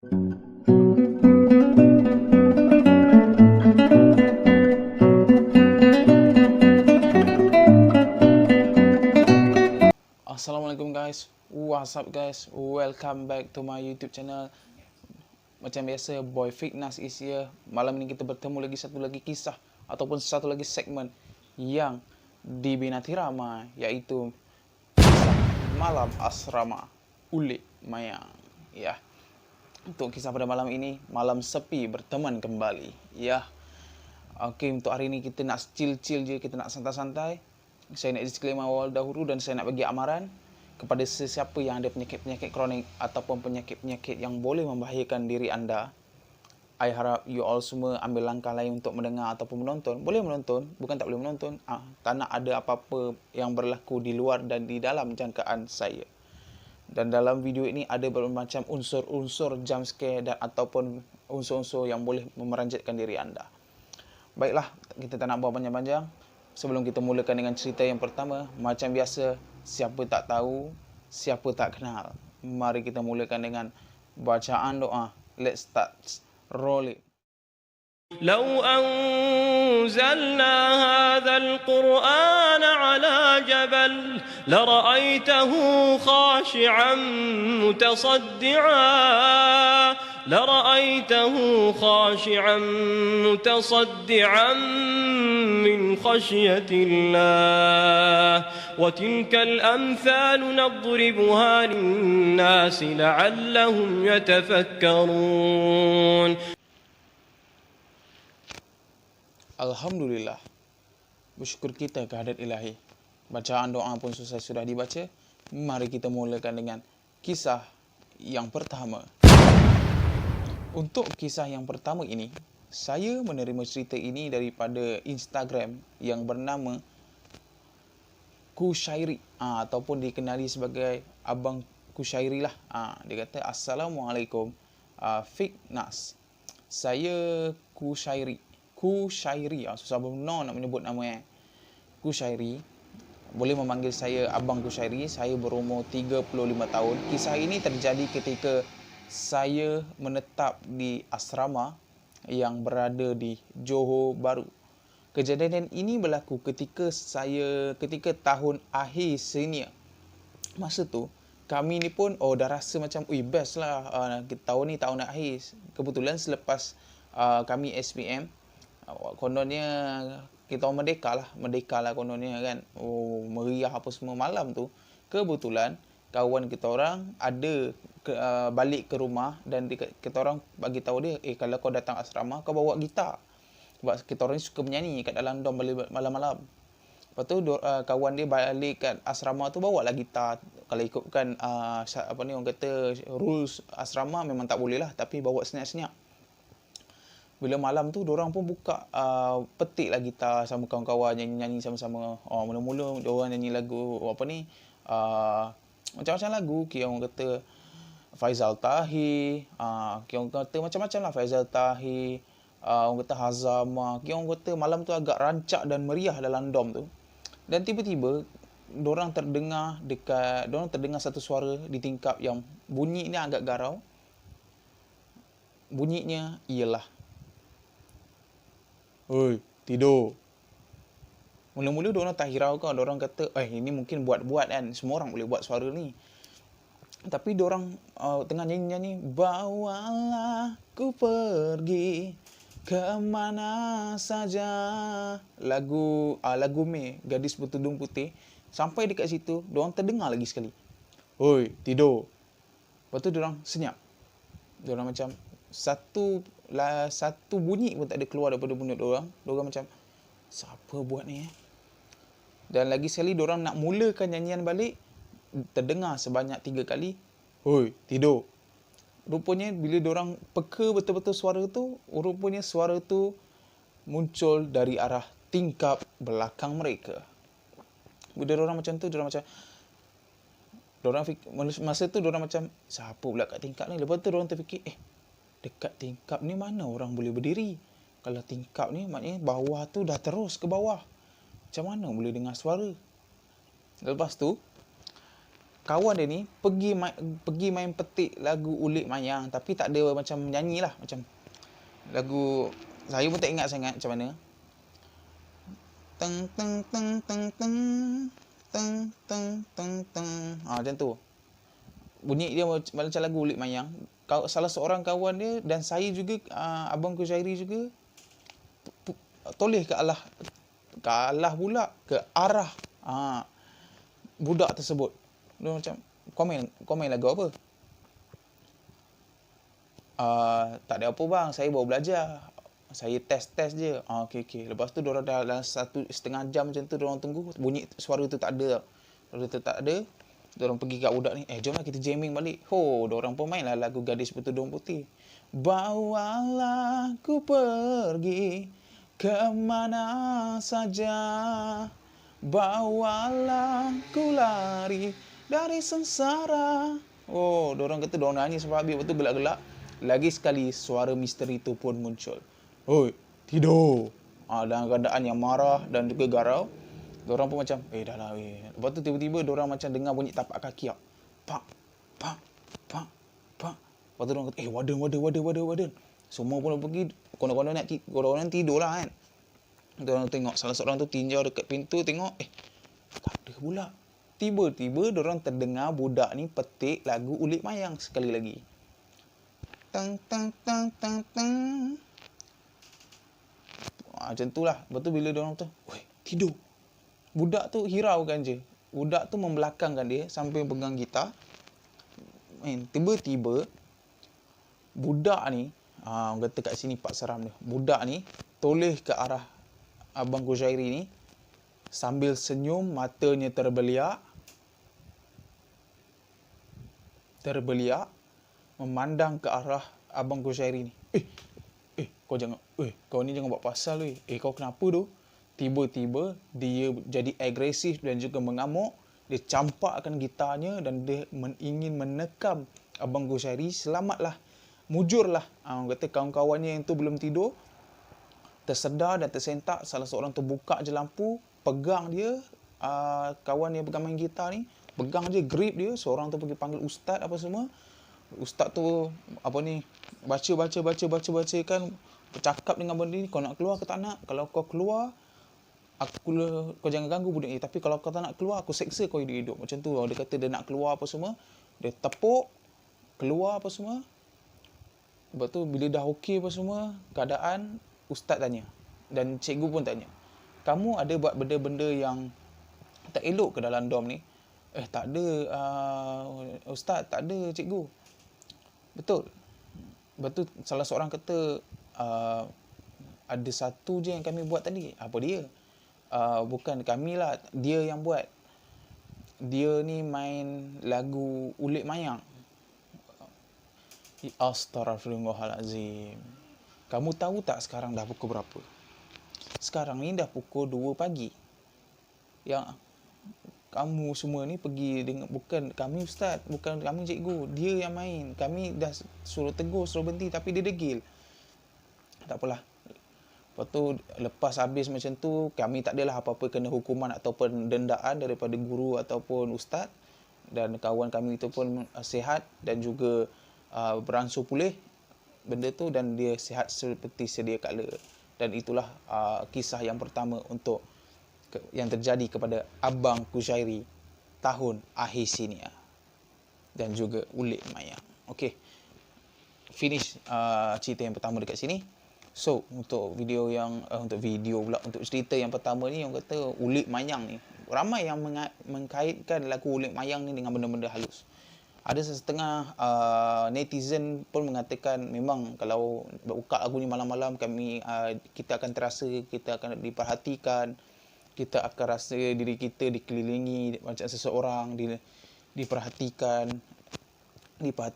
Assalamualaikum guys, what's up guys, welcome back to my YouTube channel. Macam biasa, Boy Fitness is here. Malam ini kita bertemu lagi satu lagi kisah ataupun satu lagi segmen yang diminati ramai, yaitu kisah malam asrama Ulik Mayang. Ya, untuk kisah pada malam ini, malam sepi berteman kembali. Ya, oke, untuk hari ini kita nak chill-chill je, kita nak santai-santai. Saya nak disclaimer awal dahulu dan saya nak bagi amaran kepada sesiapa yang ada penyakit-penyakit kronik ataupun penyakit-penyakit yang boleh membahayakan diri anda. I harap you all semua ambil langkah lain untuk mendengar ataupun menonton. Boleh menonton, bukan tak boleh menonton. Tak nak ada apa-apa yang berlaku di luar dan di dalam jangkaan saya. Dan dalam video ini ada bermacam unsur-unsur jump scare dan ataupun unsur-unsur yang boleh memeranjatkan diri anda. Baiklah, kita tak nak buat panjang-panjang. Sebelum kita mulakan dengan cerita yang pertama, macam biasa, siapa tak tahu, siapa tak kenal. Mari kita mulakan dengan bacaan doa. Let's start. Roll it. لو أنزلنا هذا القرآن على جبل لرأيته خاشعا متصدعا من خشية الله وتلك الأمثال نضربها للناس لعلهم يتفكرون. Alhamdulillah. Bersyukur kita kehadirat ilahi. Bacaan doa pun selesai sudah dibaca. Mari kita mulakan dengan kisah yang pertama. Untuk kisah yang pertama ini, saya menerima cerita ini daripada Instagram yang bernama Kushairi, ataupun dikenali sebagai Abang Kushairi lah. Dia kata, Assalamualaikum Fitness. Saya Kushairi, susah benar nak menyebut nama Kushairi. Boleh memanggil saya Abang Kushairi. Saya berumur 35 tahun. Kisah ini terjadi ketika saya menetap di asrama yang berada di Johor Bahru. Kejadian ini berlaku ketika tahun akhir senior. Masa tu kami ni pun dah rasa macam best lah, tahun ni tahun akhir. Kebetulan selepas kami SPM, kononnya kita merdeka lah kononnya kan. Meriah apa semua malam tu. Kebetulan kawan kita orang ada balik ke rumah dan kita orang bagi tahu dia, kalau kau datang asrama kau bawa gitar. Sebab kita orang ni suka menyanyi kat dalam dom malam-malam. Lepas tu kawan dia balik kat asrama tu bawa lah gitar. Kalau ikutkan orang kata rules asrama memang tak boleh lah, tapi bawa senyap-senyap. Bila malam tu, diorang pun buka petik lah gitar sama kawan-kawan, nyanyi-nyanyi sama-sama. Mula-mula diorang nyanyi lagu macam-macam lagu. Orang kata Faizal Tahir, orang kata macam-macam lah, Faizal Tahir, orang kata Hazama. Orang kata malam tu agak rancak dan meriah dalam dom tu. Dan tiba-tiba diorang terdengar satu suara di tingkap yang bunyinya agak garau. Bunyinya ialah, "Oi, tidur." Mula-mula diorang tak hirau kan. Diorang kata, ini mungkin buat-buat kan. Semua orang boleh buat suara ni. Tapi diorang tengah nyanyi-nyanyi, "Bawalah ku pergi kemana saja." Lagu Mei, Gadis Bertudung Putih. Sampai dekat situ, diorang terdengar lagi sekali, "Oi, tidur." Lepas tu diorang senyap. Diorang macam satu bunyi pun tak ada keluar daripada mulut diorang. Diorang macam, siapa buat ni Dan lagi sekali diorang nak mulakan nyanyian balik, terdengar sebanyak 3 kali, "Hoi, tidur." Rupanya bila diorang peka betul-betul suara tu, rupanya suara tu muncul dari arah tingkap belakang mereka. Bila diorang macam tu, masa tu diorang macam, siapa pula kat tingkap ni? Lepas tu diorang terfikir, dekat tingkap ni mana orang boleh berdiri? Kalau tingkap ni maknanya bawah tu dah terus ke bawah. Macam mana boleh dengar suara? Lepas tu kawan dia ni pergi main petik lagu Ulik Mayang, tapi tak ada macam nyanyi lah, macam lagu saya pun tak ingat sangat macam mana. Teng teng teng teng teng teng teng teng teng. Macam tu. Bunyi dia macam lagu Ulik Mayang. Salah seorang kawan dia dan saya juga, Abang Kushairi juga toleh ke arah pula ke arah budak tersebut. Dia macam komen lagu apa? Tak ada apa bang, saya baru belajar. Saya test je. Okey. Lepas tu diorang dalam 1.5 jam macam tu diorang tunggu, bunyi suara tu tak ada. Diorang pergi kat budak ni, jomlah kita jamming balik. Diorang pun main lah lagu Gadis Bertudung Putih. Bawalah ku pergi kemana saja, bawalah ku lari dari sengsara. Diorang kata diorang nyanyi sampai habis, betul gelak-gelak. Lagi sekali suara misteri tu pun muncul. Oi, tidur. Dalam keadaan yang marah dan juga garau. Diorang pun macam, dah lah. Lepas tu tiba-tiba diorang macam dengar bunyi tapak kaki. Pak, pak, pak, pak. Lepas tu diorang kata, waden. Semua pun pergi, konon-konon tidur lah kan. Diorang tengok, salah seorang tu tinjau dekat pintu, tengok, tak ada pula. Tiba-tiba diorang terdengar budak ni petik lagu Ulik Mayang sekali lagi. Tang tang tang tang tang. Macam tu lah. Lepas tu bila diorang tu, tidur. Budak tu hiraukan je. Budak tu membelakangkan dia sampai pegang gitar. Tiba-tiba budak ni, orang kata kat sini pak seram dia. Budak ni toleh ke arah Abang Kushairi ni sambil senyum, matanya terbeliak, memandang ke arah Abang Kushairi ni. Kau ni jangan buat pasal weh. Kau kenapa tu? Tiba-tiba dia jadi agresif dan juga mengamuk. Dia campakkan gitarnya dan dia ingin menekam Abang Kushairi. Selamatlah, mujurlah. Orang kata kawan-kawannya yang tu belum tidur, tersedar dan tersentak. Salah seorang tu buka je lampu, pegang dia, kawan yang pegang main gitar ni, pegang je, grip dia. Seorang tu pergi panggil ustaz apa semua. Ustaz tu baca kan, bercakap dengan benda ni, kau nak keluar ke tak nak? Kalau kau keluar, kau jangan ganggu budak ni. Tapi kalau kau tak nak keluar, aku seksa kau hidup-hidup. Macam tu. Dia kata dia nak keluar apa semua. Dia tepuk, keluar apa semua. Lepas tu bila dah okey apa semua keadaan, ustaz tanya. Dan cikgu pun tanya, kamu ada buat benda-benda yang tak elok ke dalam dom ni? Tak ada, ustaz, tak ada cikgu. Betul. Lepas tu salah seorang kata, ada satu je yang kami buat tadi. Apa dia? Bukan kami lah, dia yang buat. Dia ni main lagu Ulik Mayang. Astaghfirullahalazim. Kamu tahu tak sekarang dah pukul berapa? Sekarang ni dah pukul 2 pagi. Yang kamu semua ni pergi dengan, bukan kami ustaz, bukan kami cikgu, dia yang main. Kami dah suruh tegur, suruh berhenti, tapi dia degil. Tak apalah. Lepas tu lepas habis macam tu, kami tak adalah apa-apa kena hukuman ataupun dendaan daripada guru ataupun ustaz. Dan kawan kami itu pun sihat dan juga beransur pulih benda tu, dan dia sihat seperti sedia kala. Dan itulah kisah yang pertama untuk yang terjadi kepada Abang Kushairi tahun akhir sini dan juga Ulik Mayang. Okey, finish cerita yang pertama dekat sini. So untuk untuk cerita yang pertama ni, orang kata Ulik Mayang ni, ramai yang mengkaitkan lagu Ulik Mayang ni dengan benda-benda halus. Ada setengah netizen pun mengatakan memang kalau buka lagu ni malam-malam, kita akan terasa, kita akan diperhatikan, kita akan rasa diri kita dikelilingi macam seseorang, diperhatikan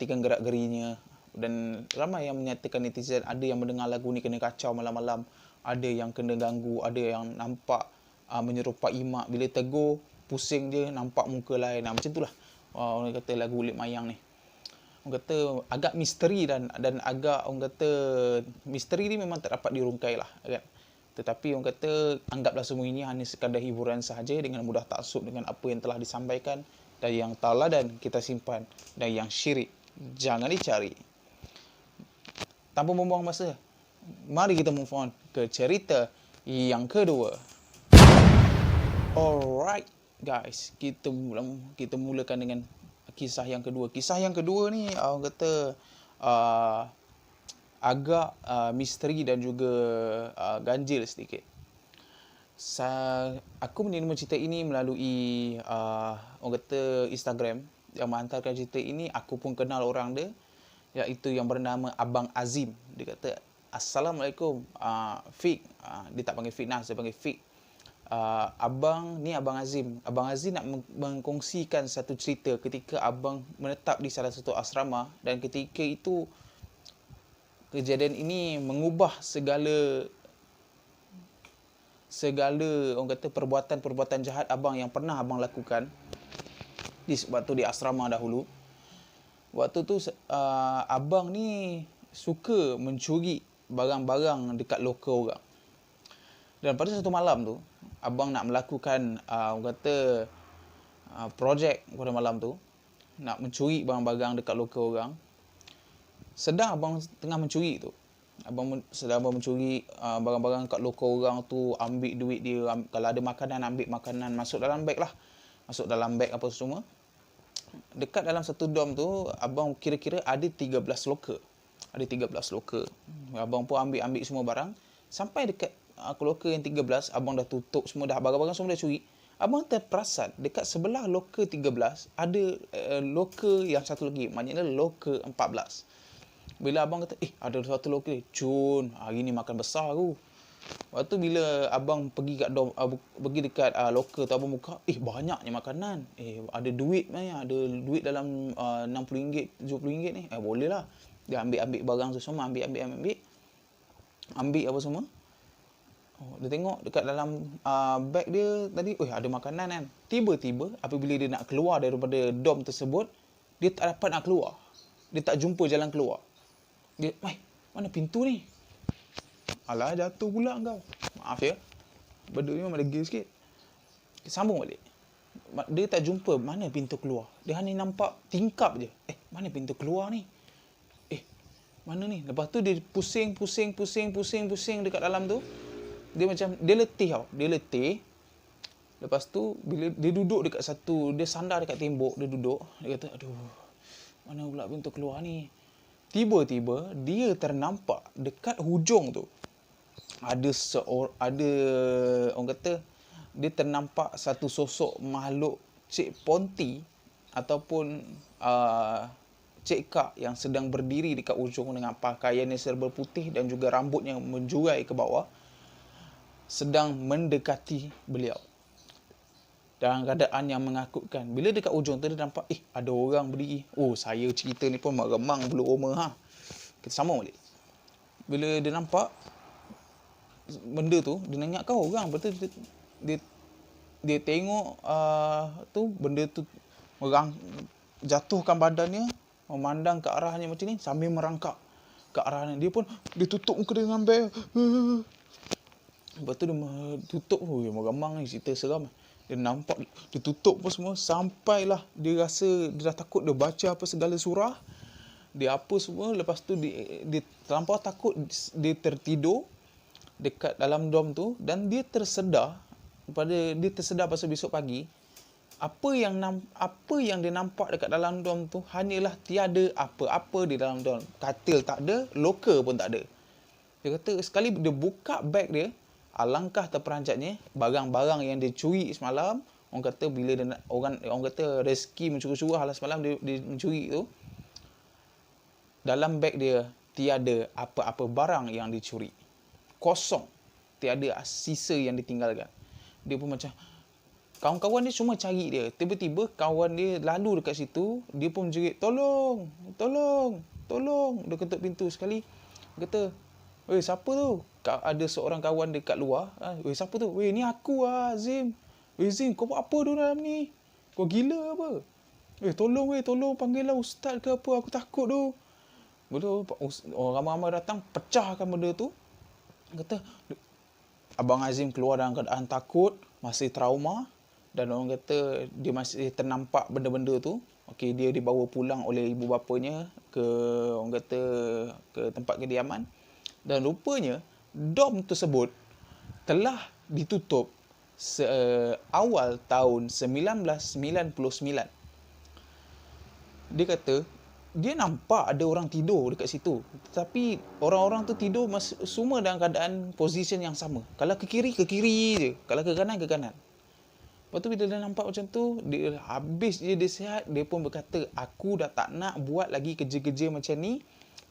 gerak-gerinya. Dan ramai yang menyatakan netizen, ada yang mendengar lagu ni kena kacau malam-malam, ada yang kena ganggu, ada yang nampak menyerupai mak, bila tegur pusing je, nampak muka lain. Macam itulah orang kata lagu Ulik Mayang ni. Orang kata agak misteri dan agak, orang kata misteri ni memang tak dapat dirungkai lah kan. Tetapi orang kata anggaplah semua ini hanya sekadar hiburan sahaja, dengan mudah taksub dengan apa yang telah disampaikan, dan yang tauladan kita simpan, dan yang syirik jangan dicari. Tanpa membuang masa, mari kita move on ke cerita yang kedua. Alright guys, kita mulakan dengan kisah yang kedua. Kisah yang kedua ni orang kata agak misteri dan juga ganjil sedikit. Aku menerima cerita ini melalui orang kata Instagram. Yang menghantarkan cerita ini, aku pun kenal orang dia, iaitu yang bernama Abang Azim. Dia kata, Assalamualaikum Fik. Dia tak panggil Fiknas, dia panggil Fik. Abang Azim. Abang Azim nak mengkongsikan satu cerita ketika abang menetap di salah satu asrama, dan ketika itu kejadian ini mengubah segala orang kata perbuatan jahat abang yang pernah abang lakukan waktu di asrama dahulu. Waktu tu abang ni suka mencuri barang-barang dekat loka orang. Dan pada satu malam tu, abang nak melakukan orang kata projek pada malam tu, nak mencuri barang-barang dekat loka orang. Sedang abang tengah mencuri tu, abang mencuri barang-barang kat loka orang tu, ambil duit dia, kalau ada makanan ambil makanan, masuk dalam beg apa semua. Dekat dalam satu dom tu, abang kira-kira ada 13 loka. Abang pun ambil semua barang. Sampai dekat loka yang 13, abang dah tutup semua dah, barang-barang semua dah curi. Abang terperasan dekat sebelah loka 13 ada loka yang satu lagi, maknanya loka 14. Bila abang kata, ada satu loka, cun, hari ni makan besar aku. Waktu bila abang pergi dekat loka tu, abang buka, banyaknya makanan. Ada duit banyak, ada duit dalam RM60, RM70 ni. Boleh lah. Dia ambil barang tu semua, ambil apa semua. Dia tengok dekat dalam beg dia tadi, ada makanan kan. Tiba-tiba apabila dia nak keluar daripada dom tersebut, dia tak dapat nak keluar. Dia tak jumpa jalan keluar. Dia, mana pintu ni? Alah, jatuh pula kau. Maaf ya. Benda ni memang degil sikit. Sambung balik. Dia tak jumpa mana pintu keluar. Dia hanya nampak tingkap je. Mana pintu keluar ni? Mana ni? Lepas tu dia pusing dekat dalam tu. Dia macam, dia letih tau. Dia letih. Lepas tu, bila dia duduk dekat dia sandar dekat tembok, dia duduk. Dia kata, aduh, mana pula pintu keluar ni? Tiba-tiba, dia ternampak dekat hujung tu. Ada orang kata, dia ternampak satu sosok makhluk Cik Ponti ataupun Cik Kak yang sedang berdiri dekat ujung dengan pakaiannya serba putih dan juga rambut yang menjurai ke bawah, sedang mendekati beliau dalam keadaan yang menakutkan. Bila dekat ujung tu dia nampak, ada orang berdiri. Saya cerita ni pun meremang bulu roma. Kita sambung balik. Bila dia nampak benda tu, dia ingat kau orang. Betul dia tengok tu benda tu jatuhkan badannya, memandang ke arahnya macam ni sambil merangkak ke arahnya. Dia pun dia tutup muka dengan beg. Lepas tu dia tutup. Meremang ni, cerita seram. Dia nampak, dia tutup pun semua. Sampailah dia rasa, dia dah takut, dia baca apa segala surah. Dia apa semua. Lepas tu dia terlampau takut, dia tertidur dekat dalam dom tu. Dan dia tersedar pasal besok pagi, apa yang dia nampak dekat dalam dom tu hanyalah tiada apa-apa di dalam dom. Katil tak ada, loka pun tak ada. Dia kata sekali dia buka beg dia, alangkah terperanjatnya barang-barang yang dia curi semalam. Orang kata bila orang kata rezeki mencuri-curi halas semalam dia mencuri tu, dalam beg dia tiada apa-apa barang yang dicuri. Kosong. Tiada sisa yang ditinggalkan. Dia pun macam, kawan-kawan dia semua cari dia. Tiba-tiba kawan dia lalu dekat situ, dia pun menjerit, tolong. Dia ketuk pintu sekali. Dia kata, siapa tu? Ada seorang kawan dekat luar. Siapa tu? Ni aku Azim. Zim, kau buat apa tu dalam ni? Kau gila apa? Tolong panggillah ustaz ke apa, aku takut tu. Betul, orang ramai-ramai datang, pecahkan benda tu. Kata, Abang Azim keluar dalam keadaan takut, masih trauma. dan orang kata dia masih ternampak benda-benda tu. Okey, dia dibawa pulang oleh ibu bapanya ke, orang kata, ke tempat kediaman, dan rupanya dom tersebut telah ditutup awal tahun 1999. Dia kata dia nampak ada orang tidur dekat situ, tetapi orang-orang tu tidur semua dalam keadaan position yang sama. Kalau ke kiri je, kalau ke kanan ke kanan. Lepas tu bila dia nampak macam tu, dia habis je dia sihat, dia pun berkata, aku dah tak nak buat lagi kerja-kerja macam ni.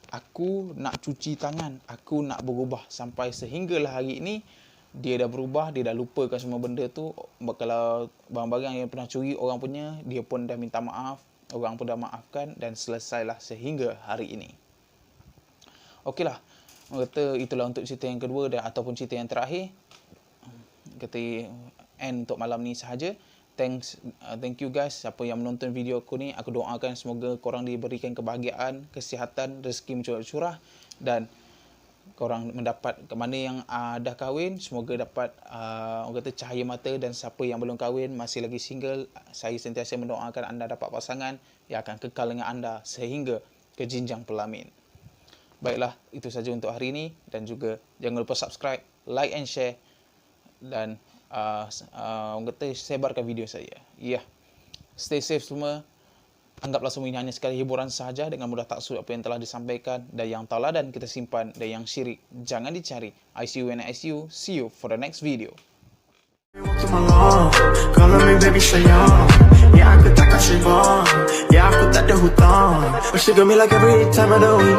Aku nak cuci tangan, aku nak berubah. Sampai sehinggalah hari ini, dia dah berubah, dia dah lupakan semua benda tu. Kalau barang-barang yang pernah curi orang punya, dia pun dah minta maaf, orang pun dah maafkan, dan selesailah sehingga hari ini. Okeylah, orang kata itulah untuk cerita yang kedua dan ataupun cerita yang terakhir. Kata end untuk malam ni sahaja. Thank you guys siapa yang menonton video aku ni. Aku doakan semoga korang diberikan kebahagiaan, kesihatan, rezeki mencurah-curah, dan korang mendapat, mana yang dah kahwin, semoga dapat orang kata cahaya mata, dan siapa yang belum kahwin masih lagi single, saya sentiasa mendoakan anda dapat pasangan yang akan kekal dengan anda sehingga ke jenjang pelamin. Baiklah, itu saja untuk hari ini, dan juga jangan lupa subscribe, like and share, dan orang kata sebarkan video saya. Stay safe semua. Anggaplah semua ini hanya sekali hiburan sahaja, dengan mudah taksub apa yang telah disampaikan, dan yang tauladan kita simpan, dan yang syirik jangan dicari. I see you when I see you. See you for the next video. Kalau me baby sayang, ya aku tak kasih bang, ya aku tak ada hutang. But she got me like every time of the week.